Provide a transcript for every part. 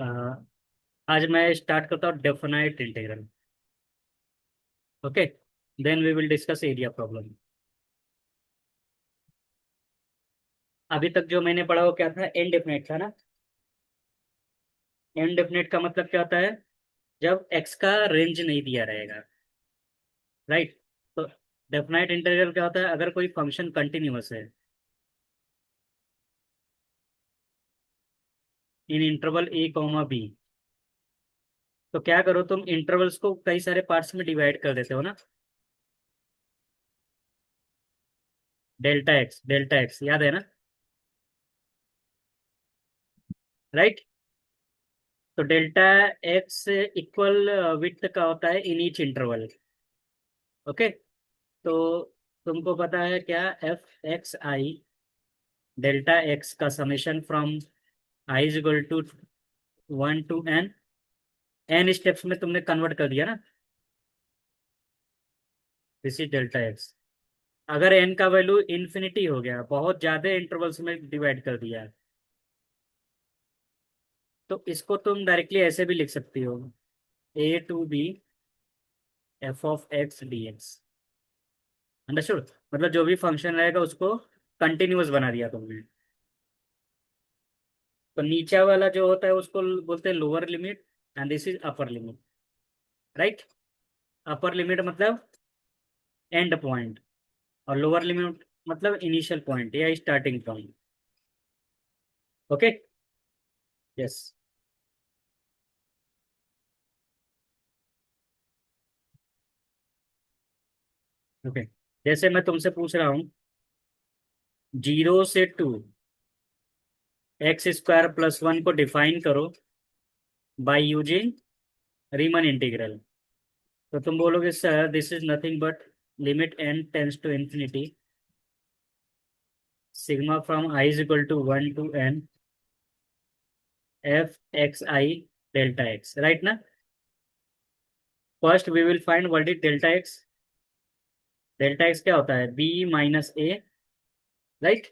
अ, आज मैं स्टार्ट करता हूँ definite integral. Okay, then we will discuss area problem. अभी तक जो मैंने पढ़ा वो क्या था? इनडेफिनेट था ना। इनडेफिनेट का मतलब क्या होता है? जब एक्स का रेंज नहीं दिया रहेगा, राइट? तो डेफिनाइट इंटीग्रल क्या होता है? अगर कोई फंक्शन कंटिन्यूअस है in interval A comma B, तो क्या करो तुम, इंटरवल्स को कई सारे पार्ट्स में डिवाइड कर देते हो ना। डेल्टा एक्स याद है ना? राइट। तो डेल्टा एक्स इक्वल विड्थ का होता है इन ईच इंटरवल। ओके। तो तुमको पता है क्या? एफ एक्स आई डेल्टा एक्स का summation from I is equal to 1 to n। N steps में तुमने कन्वर्ट कर दिया ना। This is delta X. अगर एन का वैल्यू इन्फिनिटी हो गया, बहुत ज्यादा इंटरवल्स में डिवाइड कर दिया, तो इसको तुम डायरेक्टली ऐसे भी लिख सकती हो, a to b F of x d x. Understood? मतलब जो भी फंक्शन रहेगा उसको कंटिन्यूअस बना दिया तुमने। तो नीचे वाला जो होता है उसको बोलते हैं lower limit, and this is upper limit. Right. Upper limit मतलब एंड पॉइंट, और लोअर लिमिट मतलब इनिशियल पॉइंट या starting point. Okay. Yes. Okay. जैसे मैं तुमसे पूछ रहा हूँ, 0 से 2 x² + 1 को डिफाइन करो बाय यूजिंग रीमन इंटीग्रल। तो तुम बोलोगे sir this is nothing but limit n tends to infinity sigma from i is equal to 1 to n f x I delta x, right ना? First we will find what is delta x. Delta x क्या होता है? b - a, right,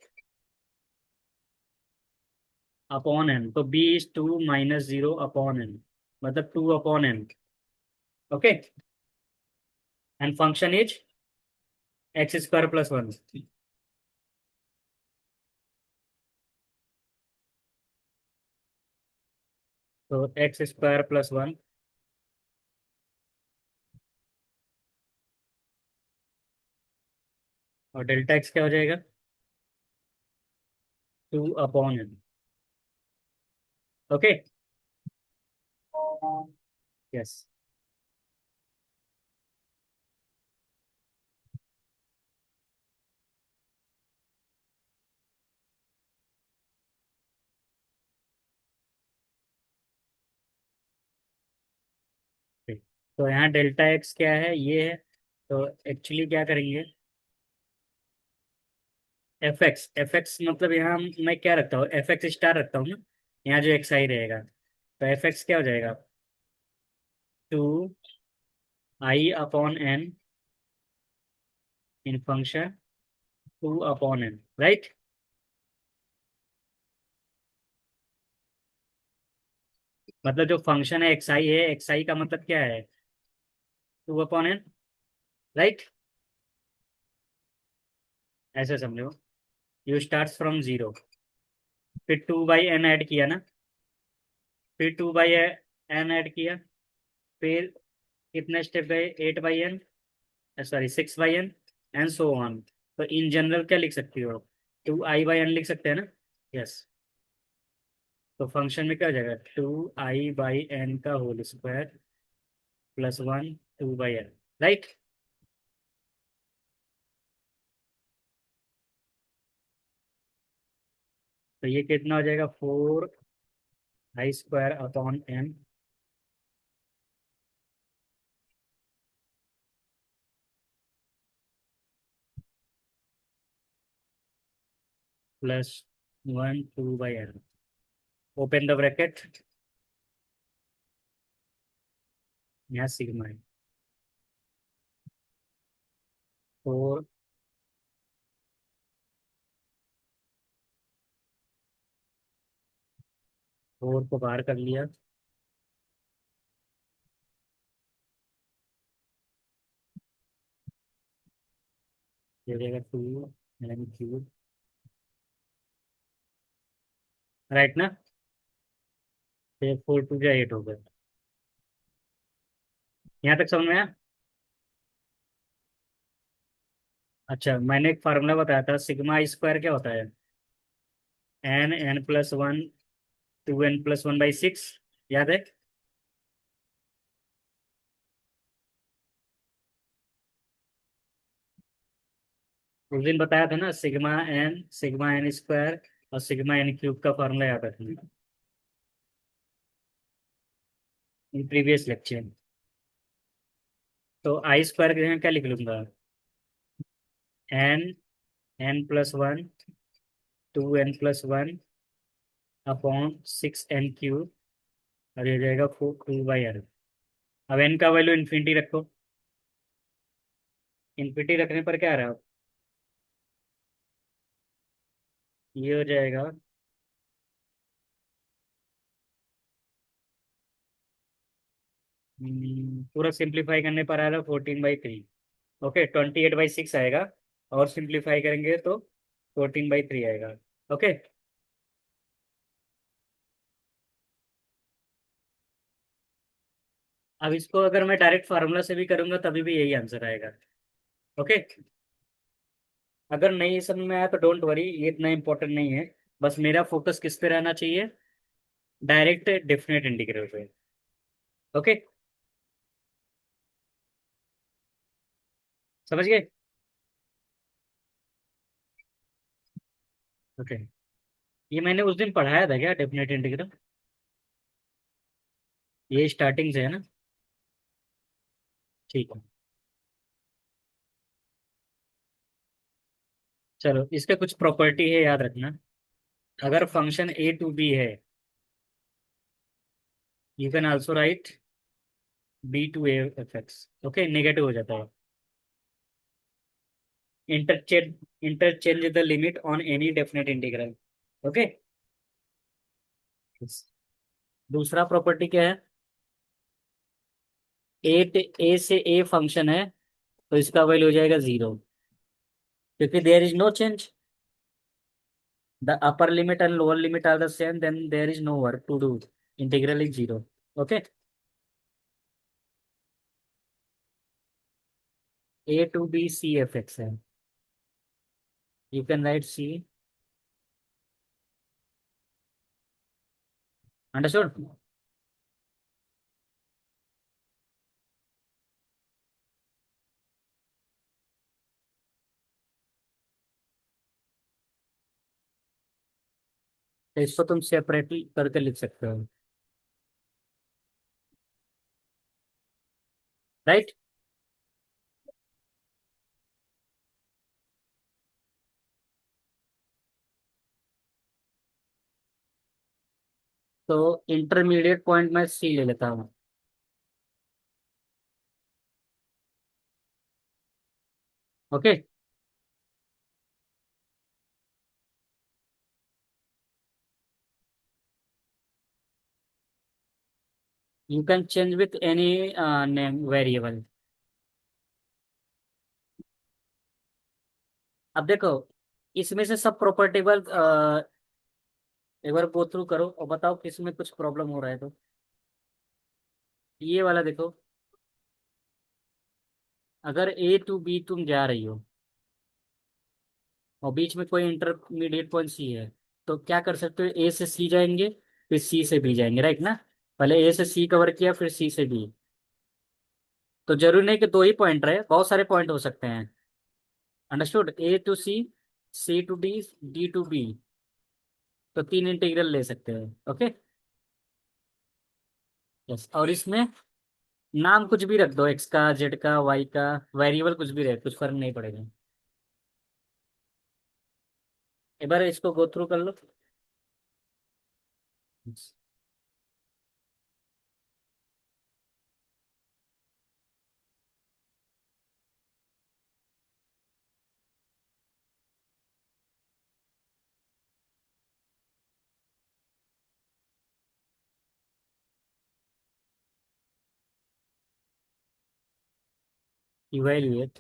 upon n. तो b is 2 - 0 upon n, मतलब 2 upon n। Okay. And function is x² + 1। तो x² + 1 और delta x क्या हो जाएगा? 2 अपॉन n। ओके। यस। तो यहाँ डेल्टा एक्स क्या है? ये है। तो एक्चुअली क्या करेंगे, एफ एक्स मतलब यहाँ मैं क्या रखता हूँ? f(x)* रखता हूँ ना। यहाँ जो एक्स आई रहेगा, तो f(x) क्या हो जाएगा? 2 i/n इन फंक्शन 2 अपॉन n, राइट? मतलब जो फंक्शन है एक्स आई है, एक्स आई का मतलब क्या है? 2 अपॉन n, राइट? ऐसे समझो, यू स्टार्ट फ्रॉम 0, फिर 2/n ऐड किया ना, फिर 2/n ऐड किया, फिर कितने स्टेप गए? 8/n, sorry 6/n, and so on. तो इन जनरल क्या लिख सकती हो? 2i/n लिख सकते हैं ना। यस। तो फंक्शन में क्या हो जाएगा? 2i/n का होल स्क्वायर +1 2/n, राइट? तो ये कितना हो जाएगा? 4i² / n +1 2/n। Open the bracket, यहाँ सिग्मा है। 4 फोर को बाहर कर लिया। ये हो जाएगा टू एन क्यूब, राइट ना। फिर फोर टू जा एट हो गया। यहाँ तक समझ में आया। अच्छा, मैंने एक फार्मूला बताया था, सिग्मा स्क्वायर क्या होता है? n+1 2n+1/6, याद है? उस दिन बताया था ना, सिग्मा n स्क्वायर और सिग्मा n क्यूब का फार्मूला याद रखना, इन प्रीवियस लेक्चर। तो आई स्क्वायर के जगह क्या लिख लूंगा? n+1 2n+1 upon 6n cube, और ये जाएगा 4 2/n। अब n का वैल्यू इन्फिनिटी रखो। इन्फिनिटी रखने पर क्या आ रहा है? ये हो जाएगा, पूरा सिंप्लीफाई करने पर आ रहा है 14/3। ओके, 28/6 आएगा, और सिंप्लीफाई करेंगे तो 14/3 आएगा। ओके। अब इसको अगर मैं डायरेक्ट फार्मूला से भी करूंगा तभी भी यही आंसर आएगा। ओके। अगर नहीं समझ में आया तो डोंट वरी, ये इतना इंपॉर्टेंट नहीं है। बस मेरा फोकस किस पे रहना चाहिए? डायरेक्ट डेफिनेट इंटीग्रल पे। ओके, समझ गए? ओके, ये मैंने उस दिन पढ़ाया था क्या, डेफिनेट इंटीग्रल? ये स्टार्टिंग से है ना? ठीक है। चलो, इसका कुछ प्रॉपर्टी है, याद रखना। अगर फंक्शन a to b है, you can also right b to a f(x). Okay, negative हो जाता है। Interchange the limit on any definite integral. Okay. दूसरा प्रॉपर्टी क्या है? ए से ए फंक्शन है, तो इसका वैल्यू हो जाएगा 0, क्योंकि there is no change. The upper limit and lower limit are the same, then there is no work to do, integral is 0। Okay. a to b c(f(x) है, you can write c। Understood? तो इसको तुम separately करके लिख सकते हो, right. तो intermediate point मैं सी ले लेता हूँ। Okay. You can change with any name variable. अब देखो, इसमें से सब प्रॉपर्टेबल, एक बार गो थ्रू करो और बताओ किस में कुछ प्रॉब्लम हो रहा है तो। ये वाला देखो, अगर a to b तुम जा रही हो और बीच में कोई इंटरमीडिएट पॉइंट सी है, तो क्या कर सकते हो? ए से सी जाएंगे, फिर सी से बी जाएंगे, राइट ना। पहले ए से सी कवर किया, फिर सी से बी। तो जरूरी नहीं कि दो ही पॉइंट रहे, बहुत सारे पॉइंट हो सकते हैं। Understood? a to c, c to d, d to b। तो तीन इंटीग्रल ले सकते हैं। ओके। यस, और इसमें नाम कुछ भी रख दो, एक्स का, जेड का, वाई का, वेरिएबल कुछ भी रहे, कुछ फर्क नहीं पड़ेगा। एक बार इसको गो थ्रू कर लो। इवेल्युएट।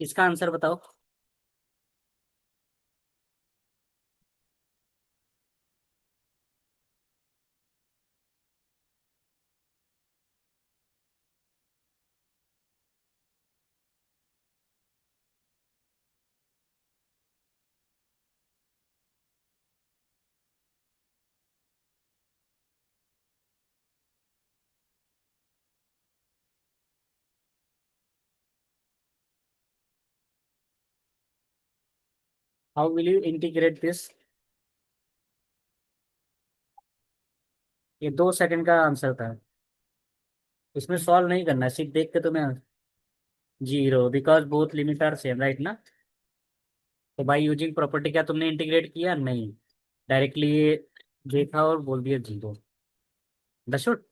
इसका आंसर बताओ। How will you integrate this? ये 2 सेकंड का आंसर था। इसमें सॉल्व नहीं करना है, सिर्फ देख के तुम्हें। Zero, because both limit are same, right ना? तो बाई यूजिंग प्रॉपर्टी क्या तुमने इंटीग्रेट किया? नहीं, डायरेक्टली ये देखा और बोल दिया जीरो। अंडरस्टूड?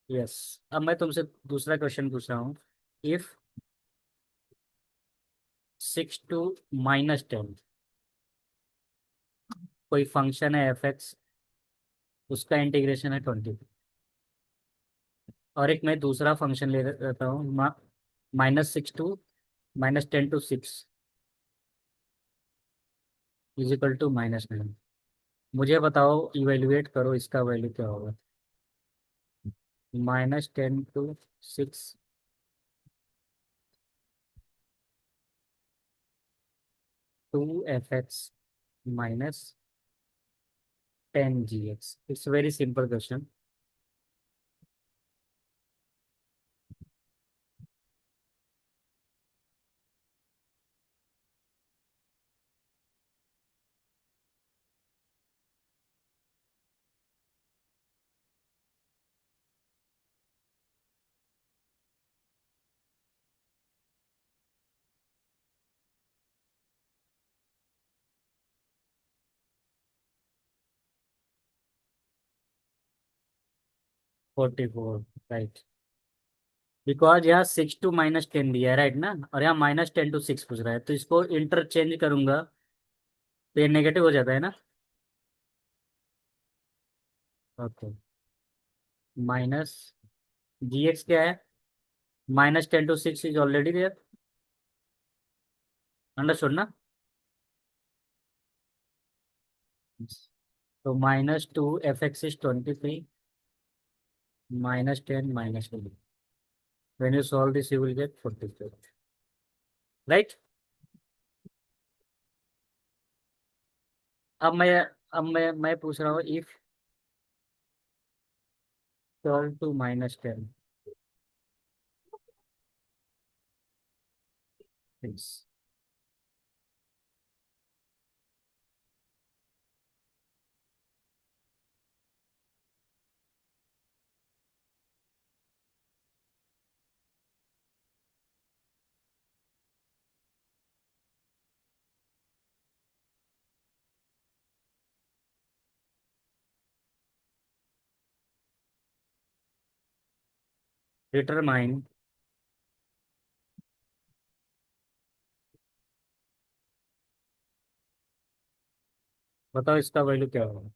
यस। अब मैं तुमसे दूसरा क्वेश्चन पूछ रहा हूँ। इफ 6 to -10 कोई फंक्शन है f(x), उसका इंटीग्रेशन है 20। और एक मैं दूसरा फंक्शन ले रहता हूँ, -6 to -10 to 6 = -9। मुझे बताओ, इवेल्युएट करो, इसका वैल्यू क्या होगा? -10 to 6 2f(x) -10 g(x). It's very simple question. 44, right. Because यहाँ 6 to -10 दिया है, राइट ना? और यहाँ -10 to 6 पूछ रहा है, तो इसको इंटरचेंज करूंगा तो ये नेगेटिव हो जाता है ना। ओके। माइनस gx क्या है? -10 to 6 is already there. Understood ना? तो -2 f(x) is 23, -10 -2। When you solve this, you will get 44, right? अब मैं पूछ रहा हूँ, इफ 12 to -10 is determine। बताओ इसका वैल्यू क्या होगा?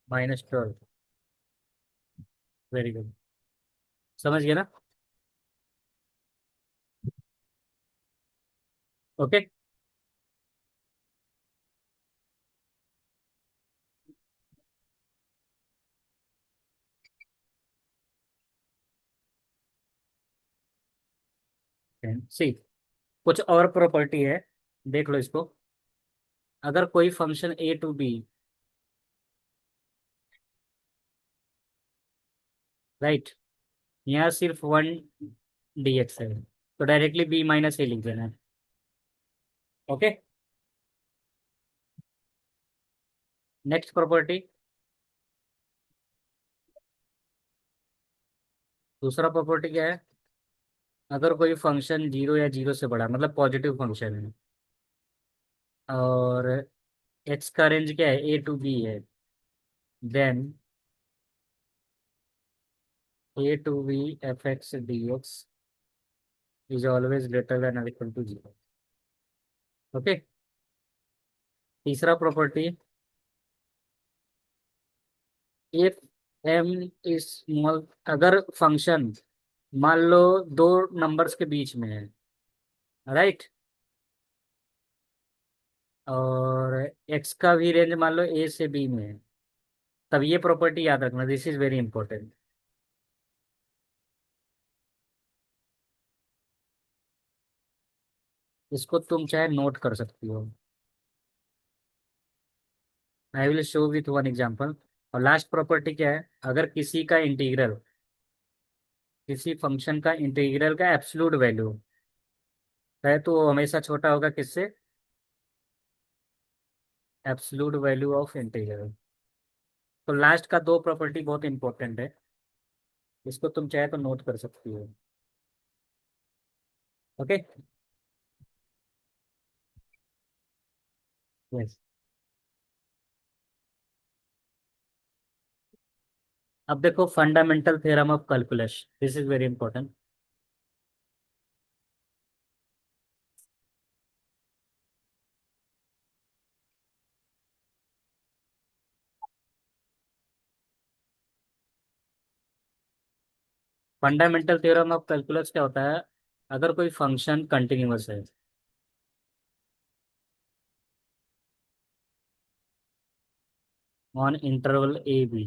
-12। Very good. समझ गया ना? ओके। सी, कुछ और प्रॉपर्टी है, देख लो इसको। अगर कोई function A to B, right, यहाँ सिर्फ वन dx है, तो डायरेक्टली बी माइनस ए लिख देना है। ओके, नेक्स्ट प्रॉपर्टी, दूसरा प्रॉपर्टी क्या है? अगर कोई फंक्शन जीरो या जीरो से बड़ा, मतलब पॉजिटिव फंक्शन है, और एक्स का रेंज क्या है, ए टू बी है, then a to b f x d x is always greater than equal to zero. Okay, तीसरा property, if m is small, अगर फंक्शन मान लो दो नंबर्स के बीच में है, राइट, और एक्स का भी रेंज मान लो ए से बी में है, तब ये प्रॉपर्टी याद रखना, दिस इज वेरी इंपॉर्टेंट। इसको तुम चाहे नोट कर सकती हो, I will show with one example. और लास्ट प्रॉपर्टी क्या है? अगर किसी का इंटीग्रल, किसी फंक्शन का इंटीग्रल का एब्सोल्यूट वैल्यू है, तो वो हमेशा छोटा होगा किससे? Absolute value of integral. तो लास्ट का दो प्रॉपर्टी बहुत इंपॉर्टेंट है, इसको तुम चाहे तो नोट कर सकती हो। Okay, yes. अब देखो fundamental theorem of calculus, this is very important. Fundamental theorem of calculus क्या होता है? अगर कोई फंक्शन कंटिन्यूअस है on interval A B,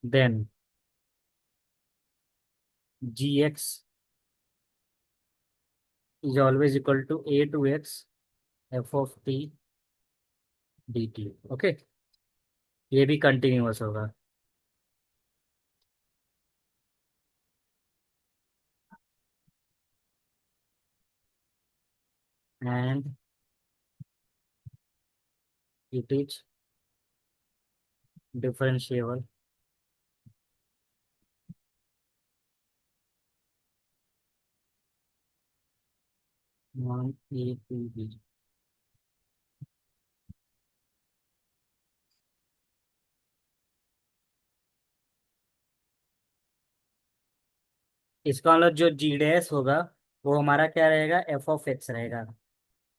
then G X is always equal to A to X F of T D T. Okay, ये भी continuous होगा। And it is differentiable on A to B. इसका मतलब जो जी dash होगा वो हमारा क्या रहेगा, एफ ऑफ एक्स रहेगा।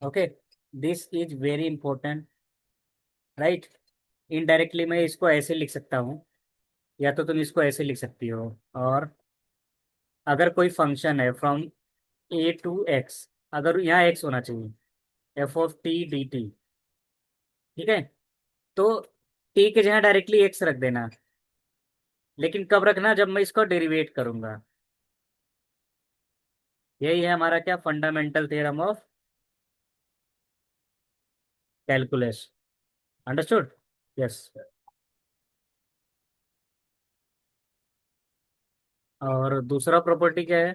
Okay, this is very important, right. Indirectly मैं इसको ऐसे लिख सकता हूँ, या तो तुम इसको ऐसे लिख सकती हो। और अगर कोई फंक्शन है फ्रॉम ए टू एक्स, अगर यहाँ एक्स होना चाहिए, F of T D T, ठीक है, तो टी के जगह डायरेक्टली एक्स रख देना, लेकिन कब रखना, जब मैं इसको डेरिवेट करूंगा। यही है हमारा क्या, fundamental theorem of calculus. Understood? Yes. और दूसरा प्रॉपर्टी क्या है?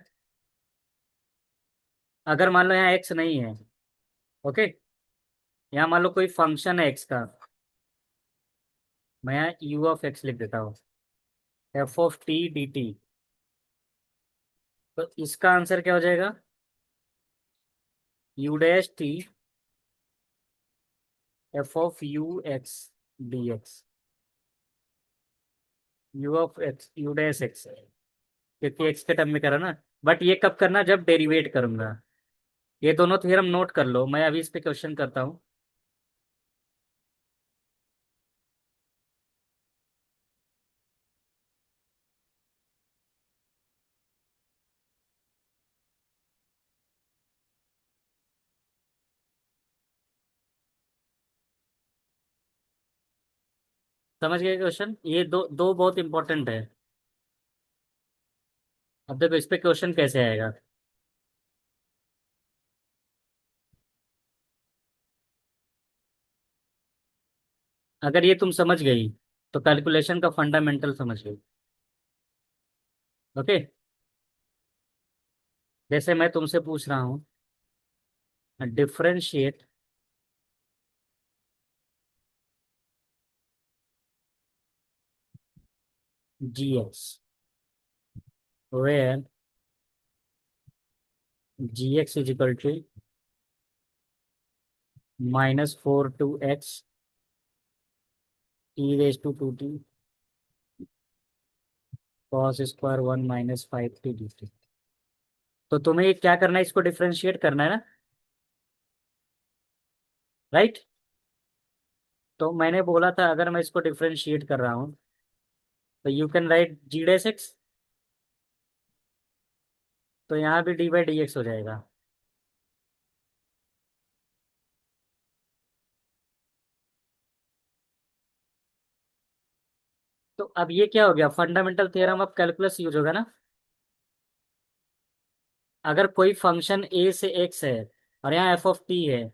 अगर मान लो यहाँ एक्स नहीं है, ओके, यहाँ मान लो कोई फंक्शन है एक्स का, मैं यहाँ यू ऑफ एक्स लिख देता हूँ, F of T D T, तो इसका आंसर क्या हो जाएगा? You dash T F of you x d x, you of x you dash x, क्योंकि एक्स के टर्म में करा ना। बट ये कब करना, जब डेरिवेट करूंगा। ये दोनों थ्योरम नोट कर लो, मैं अभी इस पे क्वेश्चन करता हूँ। समझ गए क्वेश्चन? ये दो दो बहुत इंपॉर्टेंट है। अब देखो इस पे क्वेश्चन कैसे आएगा। अगर ये तुम समझ गई तो कैलकुलेशन का फंडामेंटल समझ गई। ओके। जैसे मैं तुमसे पूछ रहा हूँ, differentiate G X where G X is equal to -4 2x e⁻² cos square 1 - 5t dt। तो तुम्हें ये क्या करना है, इसको डिफरेंशिएट करना है ना, राइट। तो मैंने बोला था अगर मैं इसको डिफरेंशिएट कर रहा हूँ तो यू कैन राइट g'(x), तो यहाँ भी d/dx हो जाएगा। तो अब ये क्या हो गया, fundamental theorem of calculus use होगा ना। अगर कोई फंक्शन ए से एक्स है और यहाँ f(t) है,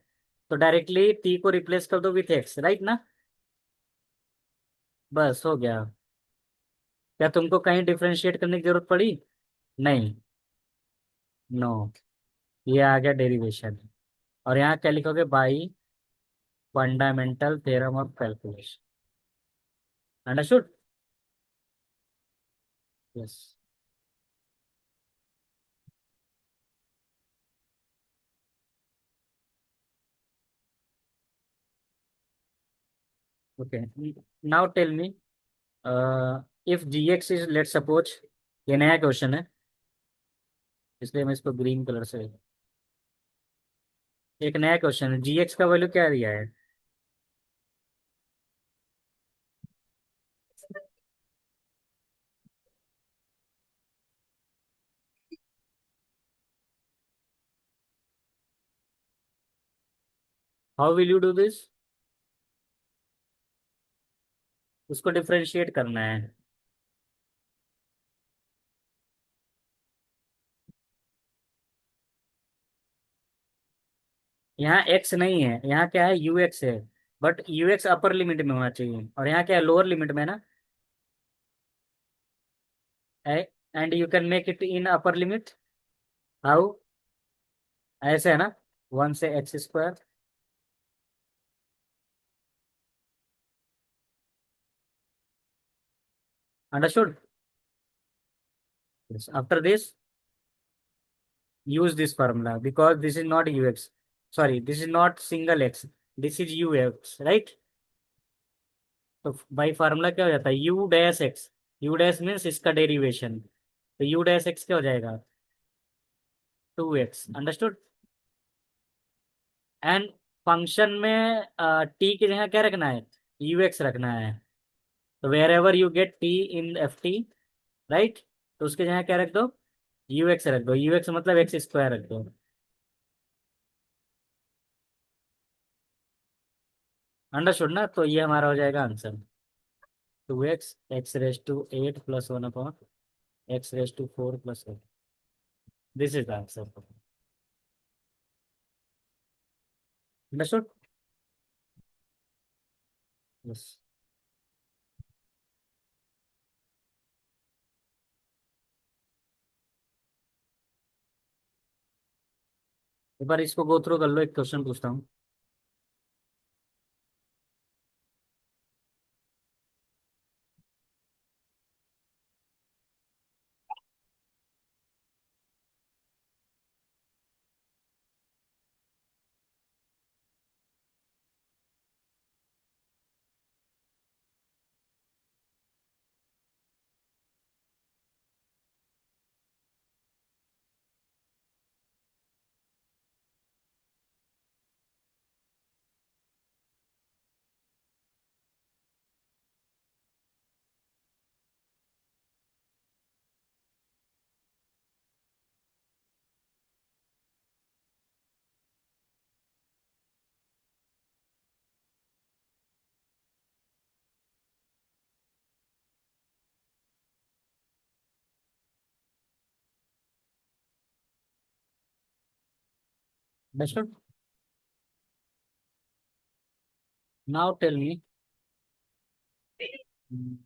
तो डायरेक्टली t को रिप्लेस कर दो विथ x, राइट ना। बस हो गया। क्या तुमको कहीं डिफरेंशिएट करने की जरूरत पड़ी? नहीं। नो। ये आ गया डेरिवेशन। और यहाँ क्या लिखोगे, by fundamental theorem of calculus. Understood? Yes. Okay. Now tell me, if G X is, let suppose, ये नया क्वेश्चन है इसलिए मैं इसको ग्रीन कलर से, एक नया क्वेश्चन है, जी एक्स का वैल्यू क्या दिया है? How will you do this? उसको डिफरेंशिएट करना है। यहाँ एक्स नहीं है, यहाँ क्या है, यू एक्स है। But you x upper limit में होना चाहिए और यहाँ क्या है, लोअर लिमिट में ना। And you can make it in upper limit. How? ऐसे है ना, 1 से x²। Understood? After this use this formula because this is not ux, sorry, this is not single x, this is ux, right। तो by formula क्या हो जाता है, u'(x), u' means इसका डेरिवेशन, तो u'(x) क्या हो जाएगा, 2x। अंडरस्टूड? एंड फंक्शन में t की जगह क्या रखना है, ux रखना है। तो wherever you get t in ft, right, तो उसके जगह क्या रख दो, ux रख दो, ux मतलब x² रख दो। अंडरस्टूड ना, तो ये हमारा हो जाएगा answer, 2x x⁻8 + 1 x⁻4 + 1। This is the answer. Understood? Yes. एक बार इसको गो थ्रू कर लो, एक क्वेश्चन पूछता हूँ। Understood? Now tell me, hmm,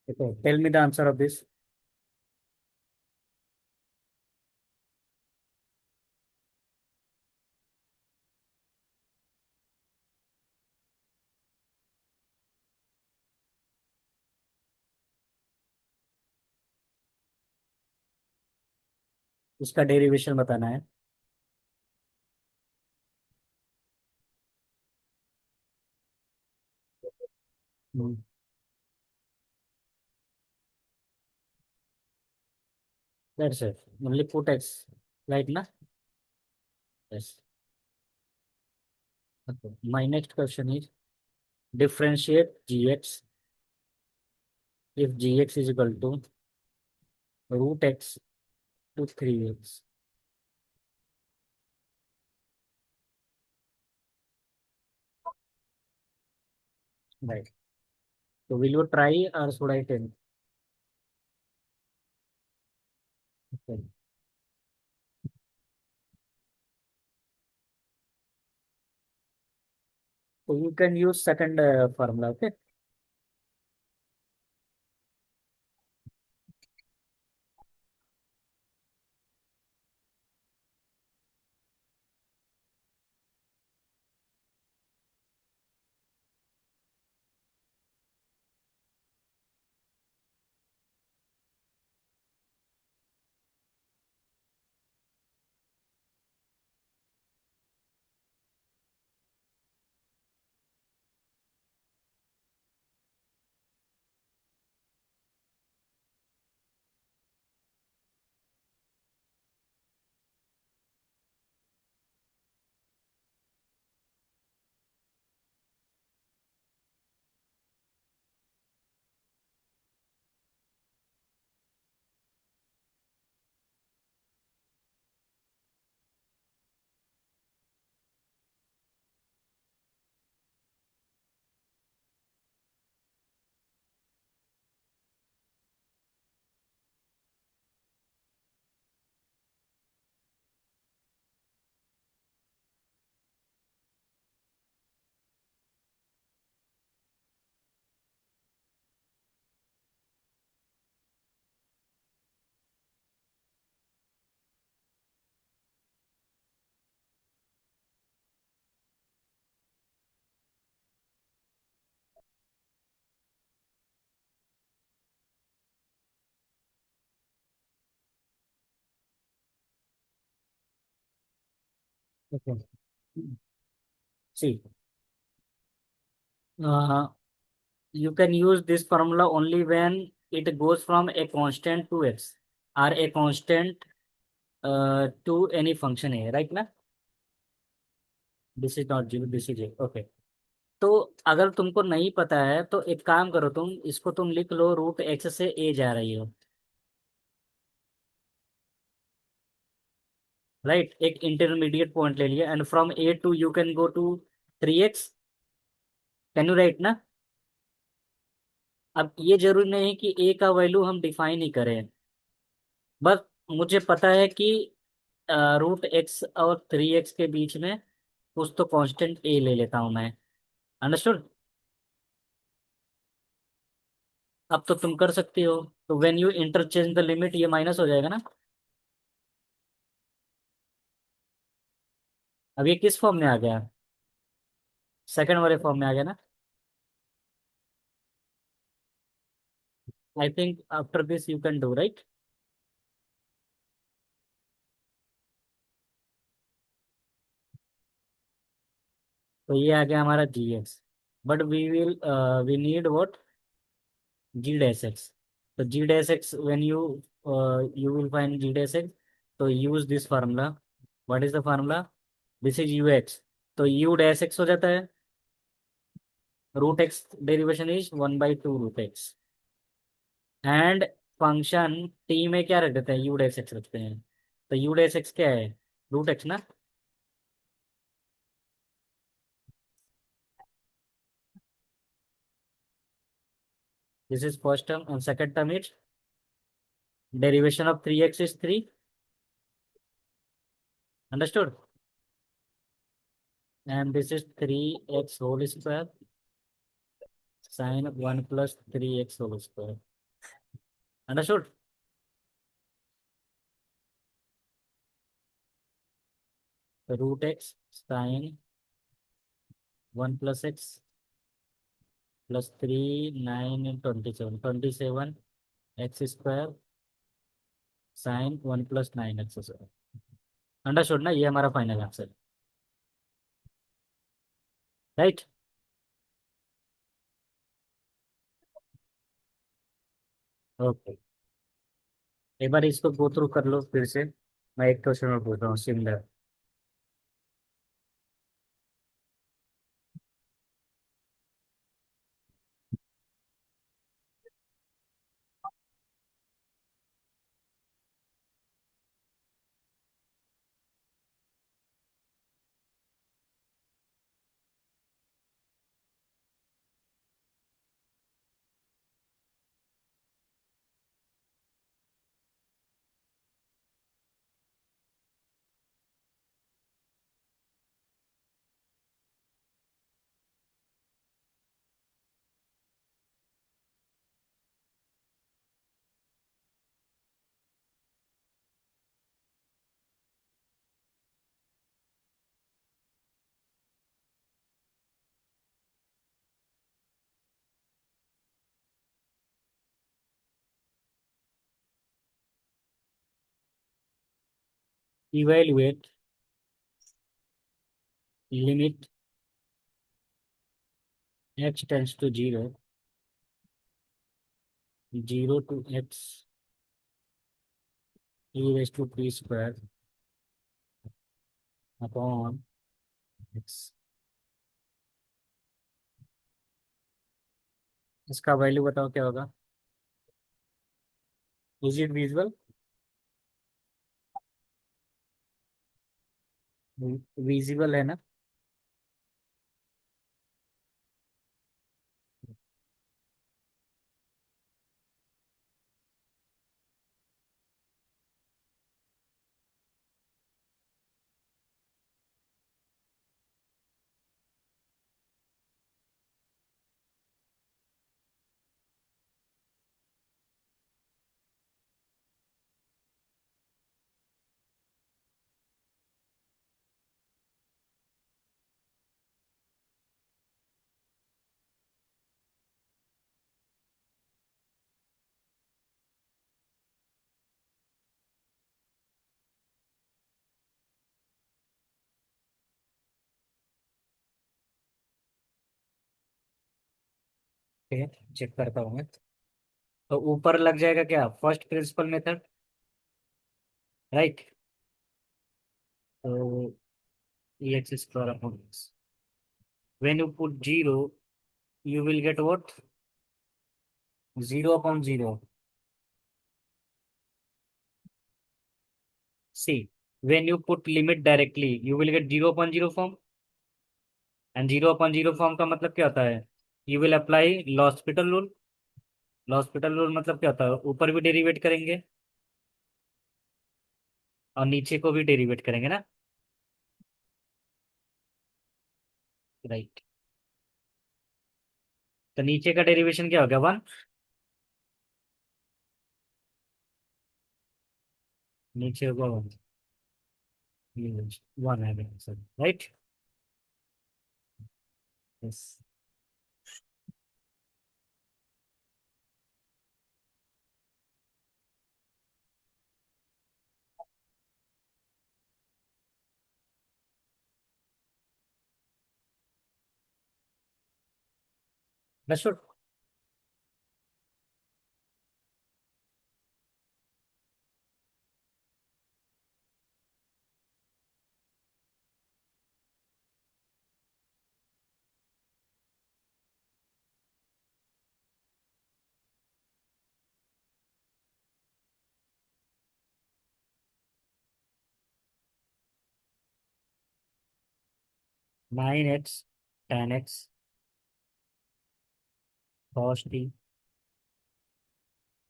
Okay, tell me the answer of this. उसका डेरिवेशन बताना है। हम्म, that's it. Only put x, right ना? Yes. Okay. My next question is differentiate gx if gx is equal to root x to 3x. Right. So will you try or should I tell? Okay. So you can use second formula. Okay. Okay. See, uh, you can use this formula only when it goes from a constant to x or a constant to any function a, right? Na? This is not zero, this is a. Okay. तो अगर तुमको नहीं पता है तो एक काम करो, तुम इसको तुम लिख लो, रूट एक्स से ए जा रही हो, राइट। एक इंटरमीडिएट पॉइंट ले लिया, and from A to you can go to 3x, can you write ना। अब ये जरूरी नहीं है कि ए का वैल्यू हम डिफाइन ही करें, बस मुझे पता है कि रूट एक्स और 3x के बीच में कुछ तो कांस्टेंट ए ले लेता हूं मैं। अंडरस्टूड। अब तो तुम कर सकती हो। तो when you interchange the limit, ये माइनस हो जाएगा ना। अब ये किस फॉर्म में आ गया, सेकंड वाले फॉर्म में आ गया ना। I think after this you can do right. तो ये आ गया हमारा g x, but we need what, g dash x. तो g dash x when you will find g dash x, तो use this formula. What is the formula, this is u x, तो u dash x हो जाता है, root x derivation is 1/2 root x, and function t में क्या रख देते हैं, यू डैश एक्स रखते हैं। तो यू डैश एक्स क्या है, रूट एक्स ना। This is first term, and second term is derivation of 3x is 3। Understood. And this is 3x whole square sine 1 + 3x whole square. Understood. Root X sine 1 + x +3 9 27 X square sine 1 + 9 X square. Understood ना, ये हमारा final answer, right. Okay, एक बार इसको go through कर लो फिर से। मैं एक क्वेश्चन में पूछ रहा हूँ similar. Evaluate limit x tends to 0, 0 to x e⁻t² upon x। इसका वैल्यू बताओ क्या होगा। इज इट विजुअल, विजिबल है ना। चेक करता हूँ मैं। तो ऊपर लग जाएगा क्या, फर्स्ट प्रिंसिपल मेथड, राइट। तो x square upon x, when you put 0, you will get what? 0 upon 0. See, when you put limit directly, you will get 0 upon 0 form. And 0 upon 0 form का मतलब क्या होता है? You will apply L'Hospital rule. L'Hospital rule मतलब क्या होता है? ऊपर भी डेरिवेट करेंगे और नीचे को भी डेरिवेट करेंगे ना। राइट। तो नीचे का डेरिवेशन क्या हो गया? 1। नीचे होगा 1। 1 है answer. Right. Yes. That's good. Nine X 10x cos T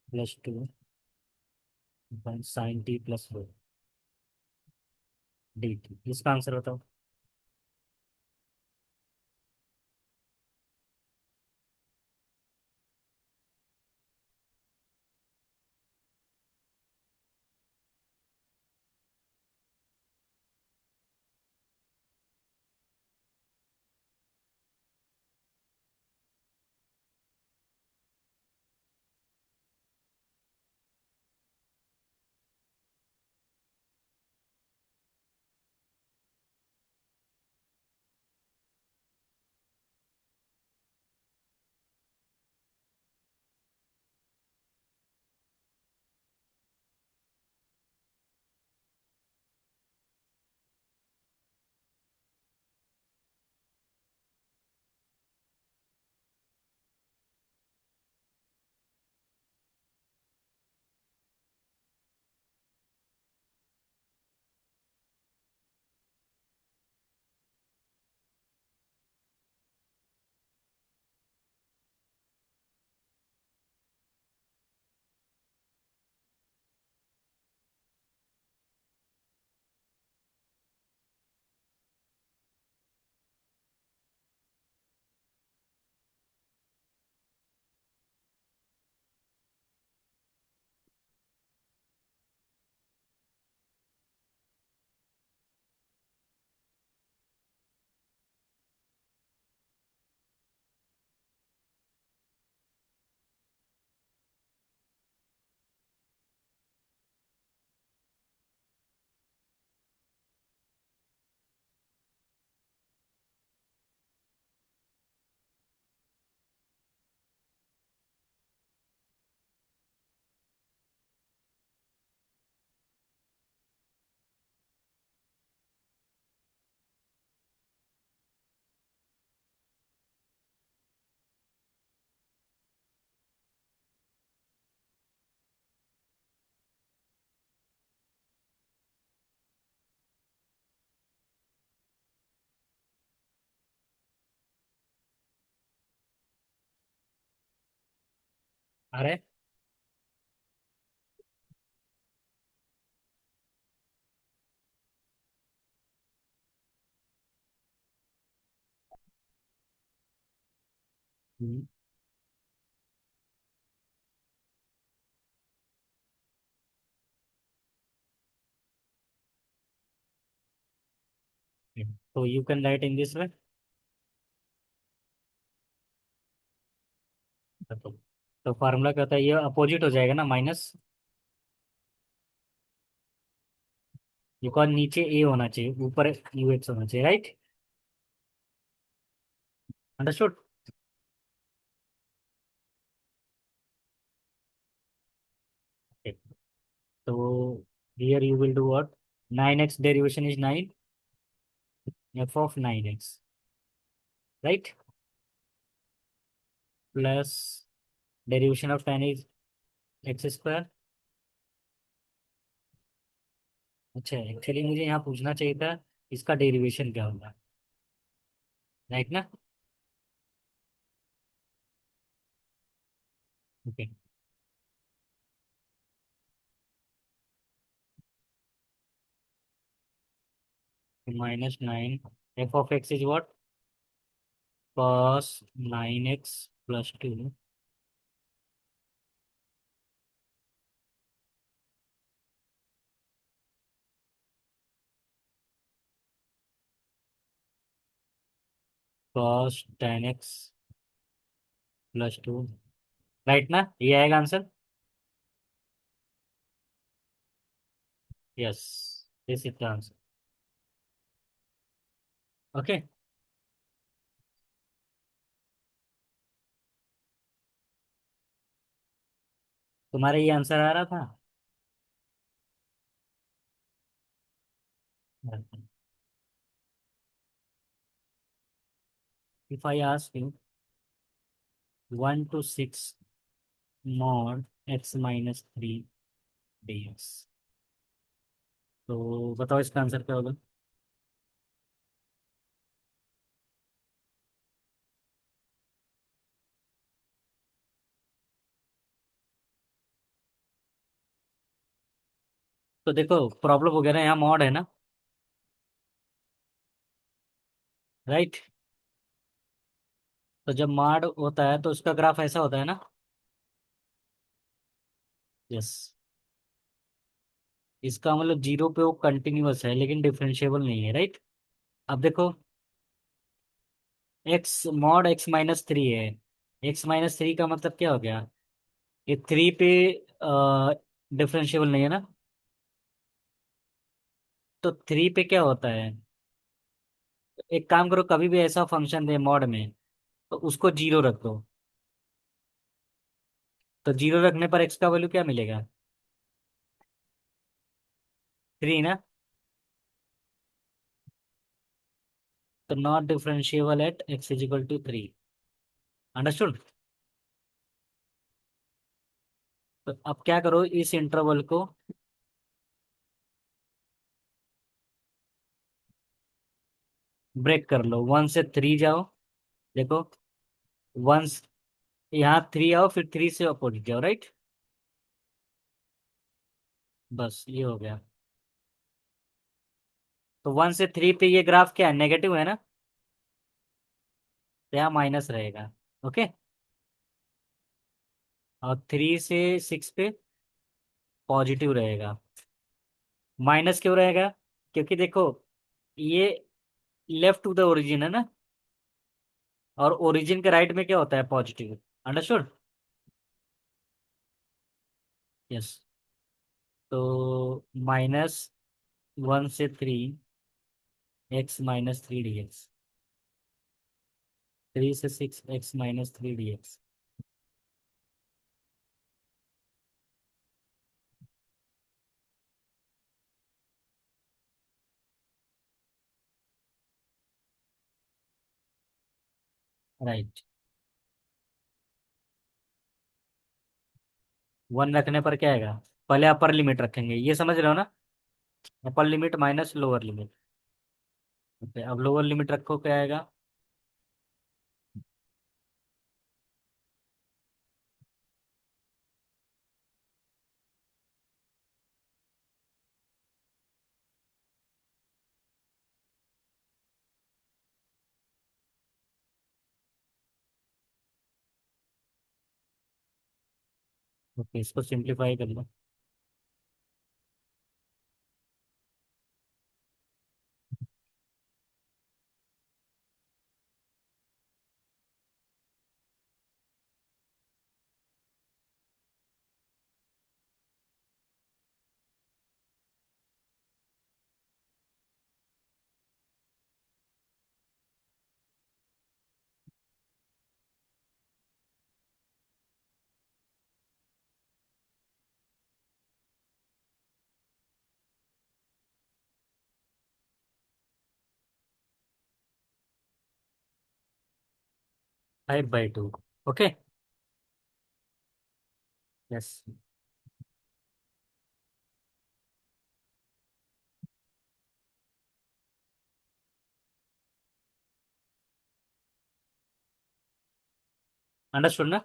+2 sine T +4 D T. इसका आंसर बताओ। अरे। हम्म, तो you can write in this way. तो फार्मूला क्या होता है? ये अपोजिट हो जाएगा ना, माइनस। बिकॉज नीचे ए होना चाहिए, ऊपर यूएक्स होना चाहिए। राइट। अंडरस्टूड। तो here you will do what? 9x derivation is 9 f of 9x right, plus derivation of ten is x square. अच्छा, एक्चुअली मुझे यहाँ पूछना चाहिए था इसका डेरिवेशन क्या होगा, राइट ना। Okay, -9 F of x is what, cos 9x plus 2 cos 10x plus 2, right ना, ये आएगा answer. Yes, this is the answer. Okay, तुम्हारा ये आंसर आ रहा था। If I ask you 1 to 6 mod x-3 dx, तो बताओ इसका आंसर क्या होगा। तो देखो प्रॉब्लम हो गया ना, यहाँ मॉड है ना, राइट। तो जब मॉड होता है तो उसका ग्राफ ऐसा होता है ना। यस, इसका मतलब जीरो पे वो कंटिन्यूअस है लेकिन डिफरेंशिएबल नहीं है, राइट। अब देखो, एक्स मॉड x-3 है, x-3 का मतलब क्या हो गया, ये 3 पे डिफरेंशिएबल नहीं है ना। तो 3 पे क्या होता है, एक काम करो, कभी भी ऐसा फंक्शन दे मॉड में तो उसको जीरो रख दो। तो जीरो रखने पर एक्स का वैल्यू क्या मिलेगा, 3 ना। तो not differentiable at X is equal to 3। Understood. तो अब क्या करो, इस इंटरवल को ब्रेक कर लो, 1 से 3 जाओ। देखो, वन, यहाँ 3 आओ, फिर 3 से अपोजिट जाओ, राइट। बस ये हो गया। तो 1 से 3 पे ये ग्राफ क्या है, नेगेटिव है ना, तो यहाँ माइनस रहेगा। ओके, और 3 से 6 पे पॉजिटिव रहेगा। माइनस क्यों रहेगा, क्योंकि देखो ये लेफ्ट टू द ओरिजिन है ना, और ओरिजिन के राइट में क्या होता है, पॉजिटिव। अंडरस्टूड। यस, तो -1 से 3 x-3 dx, 3 से 6 x-3 dx। राइट, 1 रखने पर क्या आएगा, पहले अपर लिमिट रखेंगे, ये समझ रहे हो ना, upper limit minus lower limit. Okay, अब लोअर लिमिट रखो, क्या आएगा। ओके, इसको सिंप्लीफाई कर लो। 5/2. Okay. Yes. Understood na?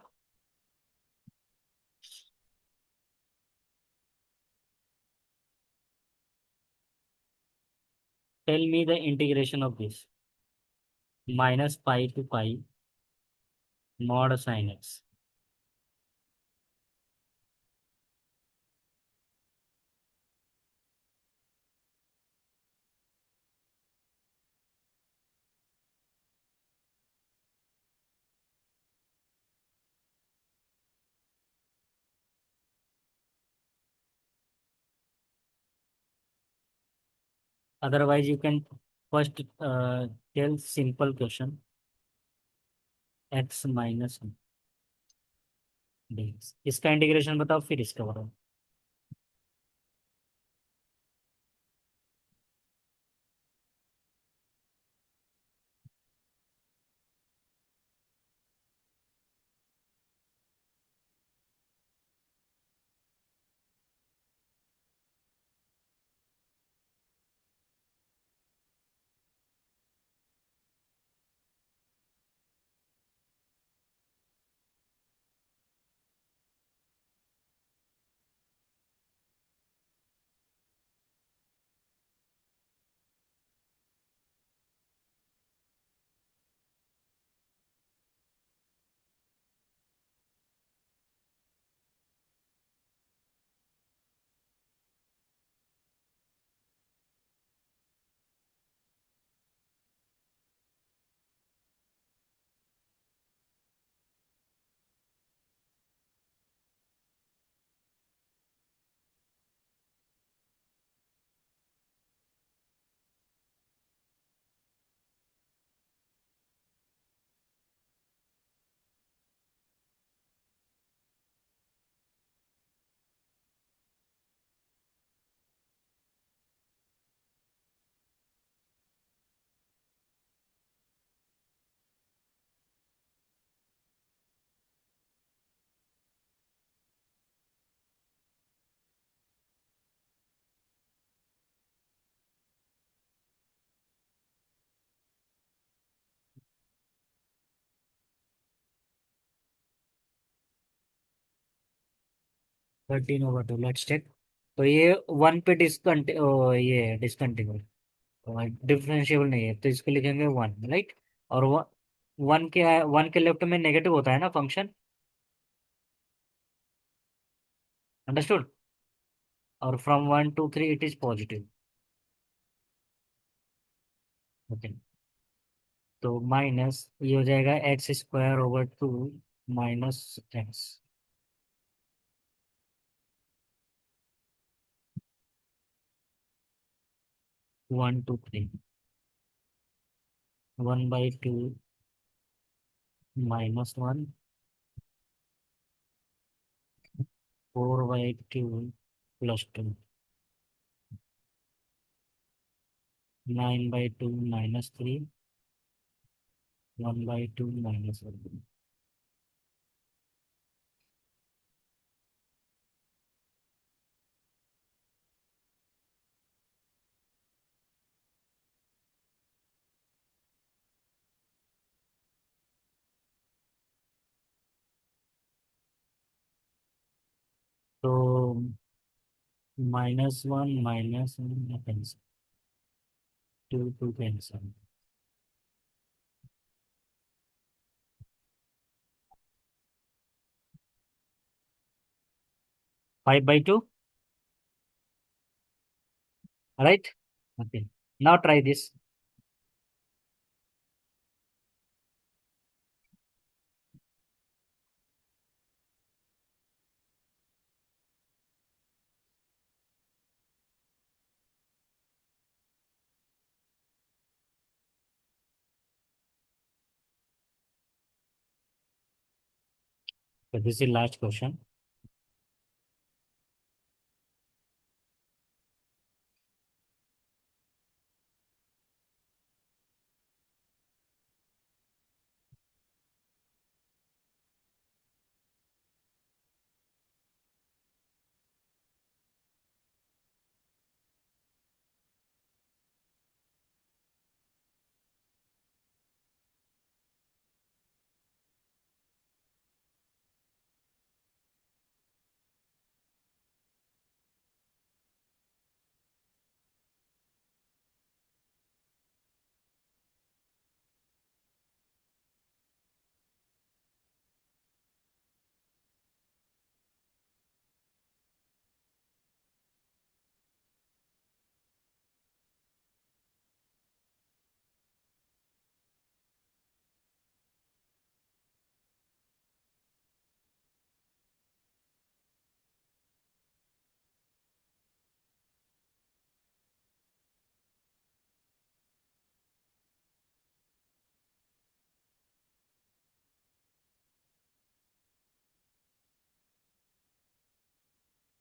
Tell me the integration of this. Minus pi to pi mod sin x. Otherwise, you can first tell simple question x minus dx. इसका integration बताओ फिर इसका बताओ. 13/2. Let's check. तो ये one पे ये discontinue differentiable नहीं है तो इसको लिखेंगे वन, राइट. और वन के लेफ्ट में नेगेटिव होता है ना फंक्शन. अंडरस्टूड. और from 1 to 3 it is positive. Okay. तो माइनस ये हो जाएगा x²/2 माइनस एक्स. 1 to 3. 1/2 -1. 4/2 +2. 9/2 -3. 1/2 -1. तो -1 -1 cancel. 2 cancel. 5/2. Right. Okay. Now try this. So this is last question.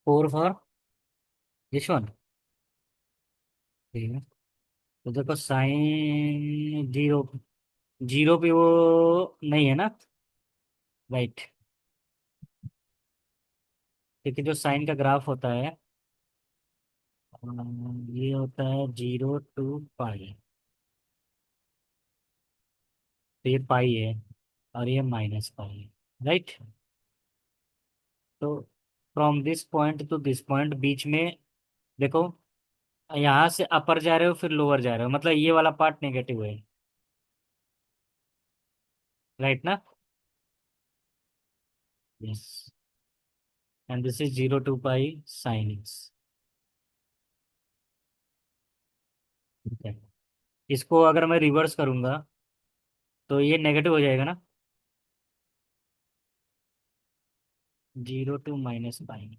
Four for this one. ठीक है। तो देखो साइन जीरो, जीरो पे वो नहीं है ना, राइट। क्योंकि जो साइन का ग्राफ होता है ये होता है 0 to π। तो ये पाई है और ये -π है, राइट। तो from this point to this point बीच में देखो, यहाँ से अपर जा रहे हो फिर लोअर जा रहे हो, मतलब ये वाला पार्ट नेगेटिव है, राइट ना। Yes. And this is 0 to π sin x। ठीक है। इसको अगर मैं रिवर्स करूंगा तो ये नेगेटिव हो जाएगा ना, 0 to -π।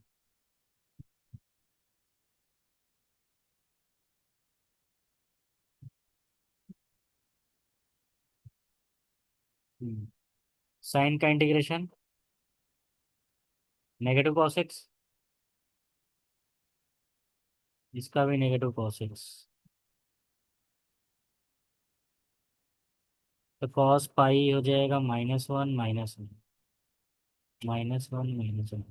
साइन का इंटीग्रेशन -cos x, इसका भी -cos x। तो cos π हो जाएगा -1 -1, -1 -1।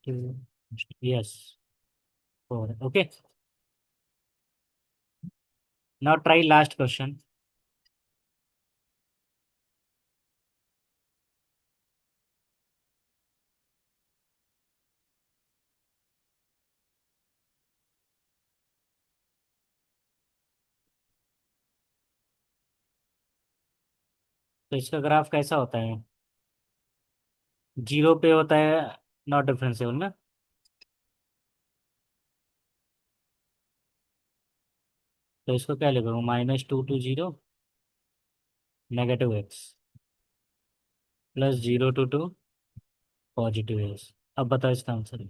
2, yes, 4। Okay. Now try last question. तो इसका ग्राफ कैसा होता है, जीरो पे होता है, नॉट डिफरेंशियल ना। तो इसको क्या लिखूंगा, -2 to 0 -x, +0 to 2 +x। अब बताओ इसका answer.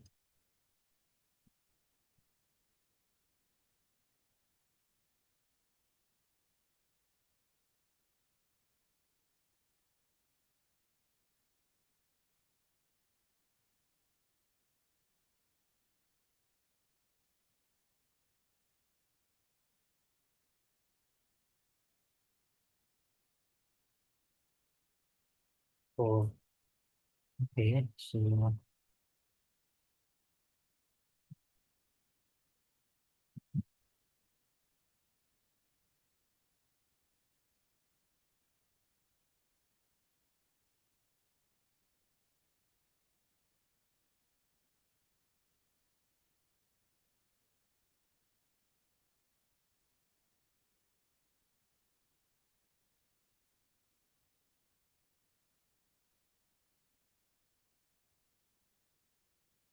4। Okay, so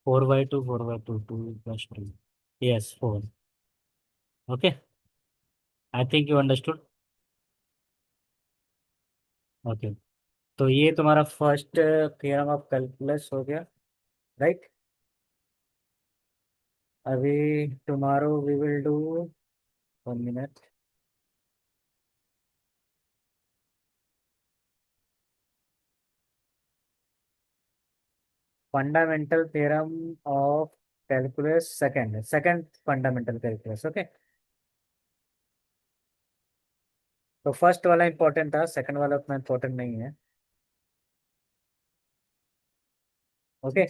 4/2, 4/2, 2 + 2। Yes, 4। Okay. I think you understood. Okay. तो ये तुम्हारा फर्स्ट थ्योरम ऑफ कैलकुलस हो गया, राइट। अभी tomorrow we will do, 1 minute, fundamental theorem of calculus, second second fundamental calculus. Okay. तो फर्स्ट वाला इंपॉर्टेंट था, second वाला उतना इंपॉर्टेंट नहीं है। Okay.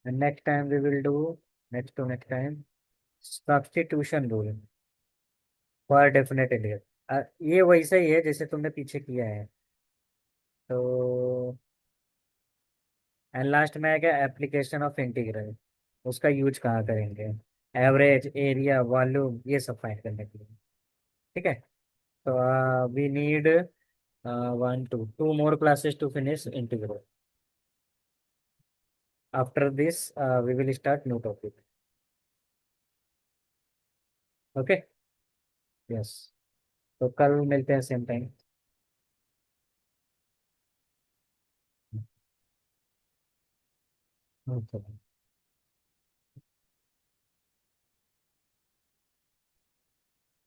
Next time we will do, next to next time, substitution rule for definite element. ये वैसा ही है जैसे तुमने पीछे किया है। तो एंड लास्ट में आएगा एप्लीकेशन ऑफ इंटीग्रल, उसका यूज कहाँ करेंगे, एवरेज, एरिया, वॉल्यूम, ये सब फाइंड करने के लिए। ठीक है। तो we need 1 to 2 more classes to finish integral. After this, we will start new topic. Okay? Yes. तो कल मिलते हैं सेम टाइम। ओके।